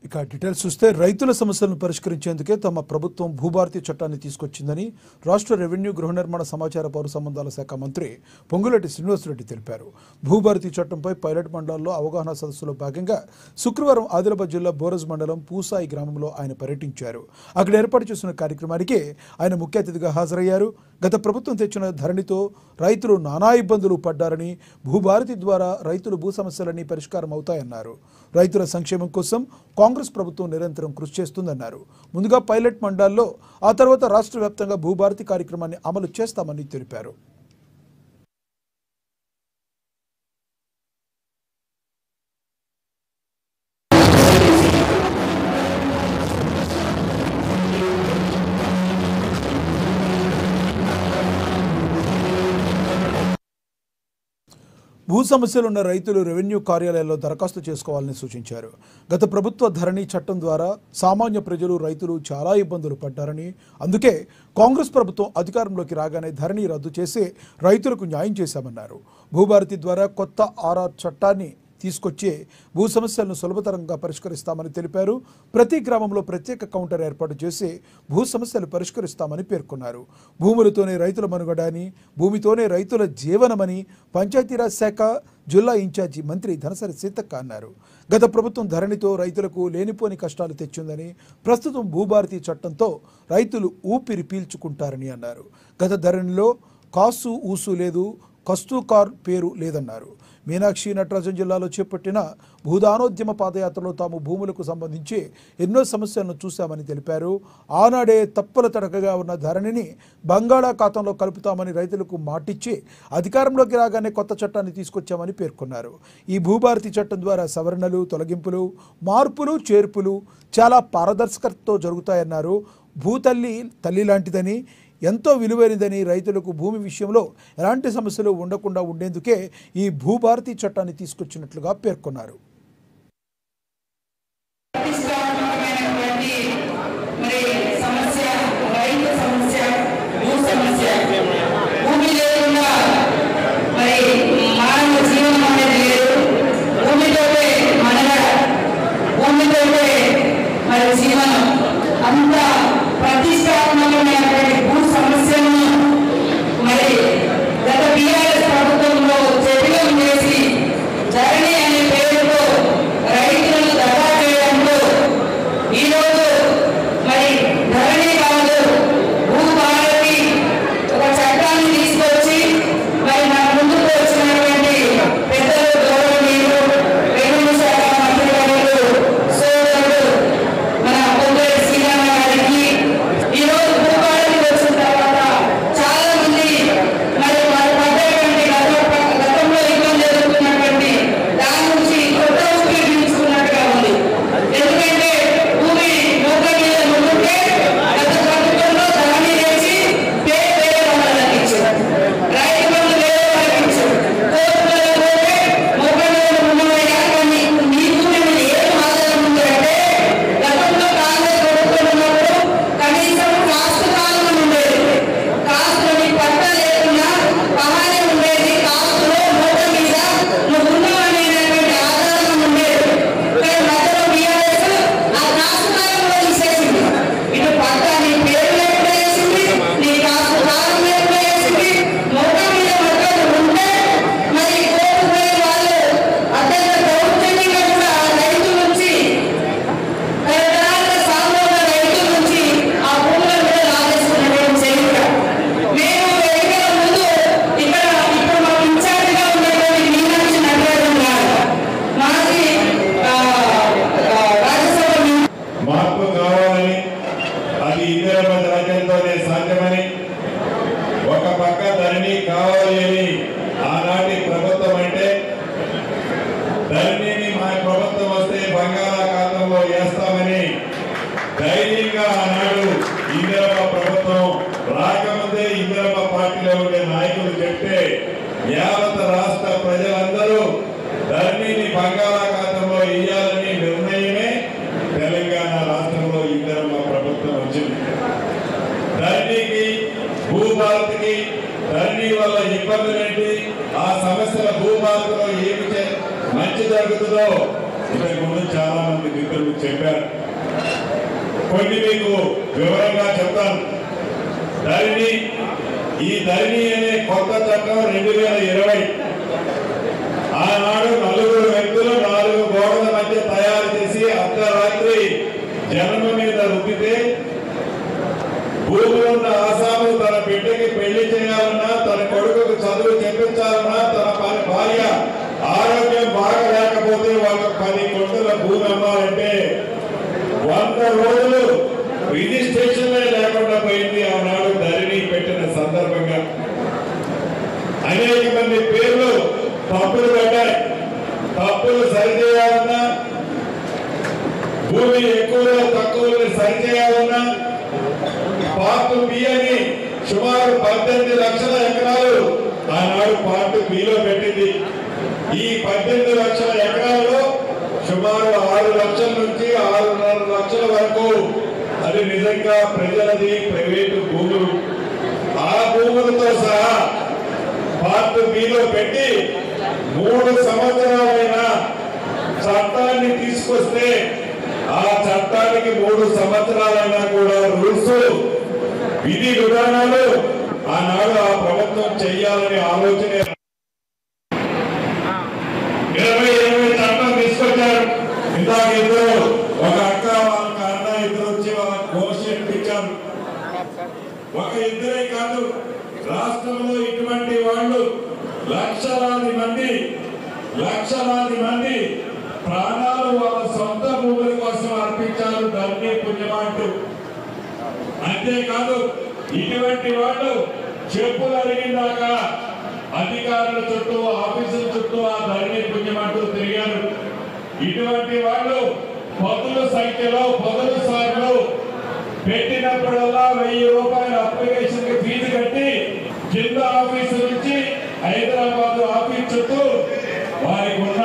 ఇక డీటెయిల్స్ చూస్తే రైతుల సమస్యలను పరిష్కరించేందుకే తమ ప్రభుత్వం భూభారతి చట్టాన్ని తీసుకొచ్చిందని రాష్ట్ర రెవెన్యూ గృహ నిర్మాణ సమాచార పౌర సంబంధాల శాఖ మంత్రి పొంగులేటి శ్రీనివాసరెడ్డి తెలిపారు. భూభారతి చట్టంపై పైలట్ మండలాల్లో అవగాహన సదస్సులో భాగంగా శుక్రవారం ఆదిలాబాద్ జిల్లా బోరజ్ మండలం పూసాయి గ్రామంలో ఆయన పర్యటించారు. అక్కడ ఏర్పాటు చేసిన కార్యక్రమానికి ఆయన ముఖ్య అతిథిగా హాజరయ్యారు. గత ప్రభుత్వం తెచ్చిన ధరణితో రైతులు నానా ఇబ్బందులు పడ్డారని, భూభారతి ద్వారా రైతుల భూ సమస్యలన్నీ పరిష్కారం అవుతాయన్నారు. రైతుల సంక్షేమం కోసం కాంగ్రెస్ ప్రభుత్వం నిరంతరం కృషి చేస్తుందన్నారు. ముందుగా పైలట్ మండలాల్లో, ఆ తర్వాత రాష్ట్ర వ్యాప్తంగా భూభారతి కార్యక్రమాన్ని అమలు చేస్తామని తెలిపారు. భూ సమస్యలున్న రైతులు రెవెన్యూ కార్యాలయాల్లో దరఖాస్తు చేసుకోవాలని సూచించారు. గత ప్రభుత్వ ధరణి చట్టం ద్వారా సామాన్య ప్రజలు, రైతులు చాలా ఇబ్బందులు పడ్డారని, అందుకే కాంగ్రెస్ ప్రభుత్వం అధికారంలోకి రాగానే ధరణి రద్దు చేసి రైతులకు న్యాయం చేశామన్నారు. భూభారతి ద్వారా కొత్త ఆర్ఆర్ చట్టాన్ని తీసుకొచ్చి భూ సమస్యలను సులభతరంగా పరిష్కరిస్తామని తెలిపారు. ప్రతి గ్రామంలో ప్రత్యేక కౌంటర్ ఏర్పాటు చేసి భూ సమస్యలు పరిష్కరిస్తామని పేర్కొన్నారు. భూములతోనే రైతుల మనుగడని, భూమితోనే రైతుల జీవనమని పంచాయతీరాజ్ శాఖ జిల్లా ఇన్ఛార్జి మంత్రి ధనసరి సీతక్క అన్నారు. గత ప్రభుత్వం ధరణితో రైతులకు లేనిపోని కష్టాలు తెచ్చిందని, ప్రస్తుతం భూభారతి చట్టంతో రైతులు ఊపిరి పీల్చుకుంటారని అన్నారు. గత ధరణిలో కాసు ఊసు లేదు, కస్తూకార్ పేరు లేదన్నారు. మీనాక్షి నటరాజన్ జిల్లాలో చేపట్టిన భూదానోద్యమ పాదయాత్రలో తాము భూములకు సంబంధించి ఎన్నో సమస్యలను చూశామని తెలిపారు. ఆనాడే తప్పుల తడకగా ఉన్న ధరణిని బంగాళాఖాతంలో కలుపుతామని రైతులకు మాటిచ్చి అధికారంలోకి రాగానే కొత్త చట్టాన్ని తీసుకొచ్చామని పేర్కొన్నారు. ఈ భూభారతి చట్టం ద్వారా సవరణలు, తొలగింపులు, మార్పులు, చేర్పులు చాలా పారదర్శకతతో జరుగుతాయన్నారు. భూతల్లి తల్లి లాంటిదని, ఎంతో విలువైనదని, రైతులకు భూమి విషయంలో ఎలాంటి సమస్యలు ఉండకుండా ఉండేందుకే ఈ భూభారతి చట్టాన్ని తీసుకొచ్చినట్లుగా పేర్కొన్నారు. సాధ్యమని ఒక పక్క ధరణి కావాలి అని ఆనాటి ప్రభుత్వం అంటే, ధరణిని మా ప్రభుత్వం వస్తే బంగాళాఖాతంలో వేస్తామని ధైర్యంగా ఆనాడు ఇందిరమ్మ ప్రభుత్వం రాకముందే ఇందిరమ్మ పార్టీలో ఉండే నాయకులు చెప్తే యావత్ రాష్ట్ర ప్రజలందరూ ధరణిని బంగాళాఖాతంలో వేయాలని నిర్ణయమే తెలంగాణ రాష్ట్రంలో ఇందిరమ్మ ప్రభుత్వం వచ్చింది. ధరణికి, భూభారతికి, ధరణి వల్ల ఇబ్బందులేంటి, ఆ సమస్యల భూభారతిలో ఏమి మంచి జరుగుతుందో ఇంతకు ముందు చాలా మంది మిత్రులు చెప్పారు. కొన్ని మీకు వివరంగా చెప్తాను. ఈ ధరణి అనే కొత్త చట్టం 2020 ఆనాడు 4 వ్యక్తులు 4 గోడల మధ్య తయారు చేసి అర్ధరాత్రి జన్మ మీద రుద్దితే భూములున్న ఆసాము తన బిడ్డకి పెళ్లి చేయాలన్నా, తన కొడుకుకు చదువు చెప్పించాలన్నా, తన భార్య ఆరోగ్యం బాగా లేకపోతే వాళ్ళకు 10 గుంటల భూమి అమ్మాలంటే 100 రోజులు రిజిస్ట్రేషన్ లేకుండా పోయింది. ఆనాడు ధరణి పెట్టిన సందర్భంగా అనేక మంది పేర్లు తప్పులు పెట్టాయి. తప్పులు సరిచేయాలన్నా, భూమి ఎక్కువలో తక్కువని సరిచేయాలన్నా పార్ట్ బి అని సుమారు 18 లక్షల ఎకరాలు ఆనాడు పార్ట్ బిలో పెట్టింది. ఈ 18 లక్షల ఎకరాల్లో సుమారు 6 లక్షల నుంచి 6.5 లక్షల వరకు అది నిజంగా ప్రజలది, ప్రైవేటు భూములు. ఆ భూములతో సహా పార్ట్ బిలో పెట్టి 3 సంవత్సరాలైన చట్టాన్ని తీసుకొస్తే ఆ చట్టానికి 3 సంవత్సరాలైనా కూడా రూల్స్, విధి విధానాలు ఆనాడు ఆ ప్రభుత్వం చెయ్యాలని ఆలోచన 20 చట్టం తీసుకొచ్చారు. ఇందాక ఇద్దరు, ఒక అక్క వాళ్ళ అన్న ఇద్దరు వచ్చి వాళ్ళ కోషన్ ఇచ్చారు. ఒక ఇద్దరే కాదు, రాష్ట్రంలో ఇటువంటి వాళ్ళు లక్షలాది మంది ప్రాణాలు వాళ్ళ సొంత భూముల కోసం అర్పించారు ధరణి పుణ్యమాంటూ. అంతేకాదు, ఇటువంటి వాళ్ళు చెప్పులు అరిగిందాక అధికారుల చుట్టూ, ఆఫీసుల చుట్టూ ఆ ధరణి పుణ్యమాంటూ తిరిగారు. ఇటువంటి వాళ్ళు పదుల సంఖ్యలో, పదుల సార్లు పెట్టినప్పుడల్లా 1000 రూపాయల అప్లికేషన్ కి ఫీజు కట్టి కింద ఆఫీసు నుంచి హైదరాబాద్ ఆఫీస్ చుట్టూ వారికి ఉన్న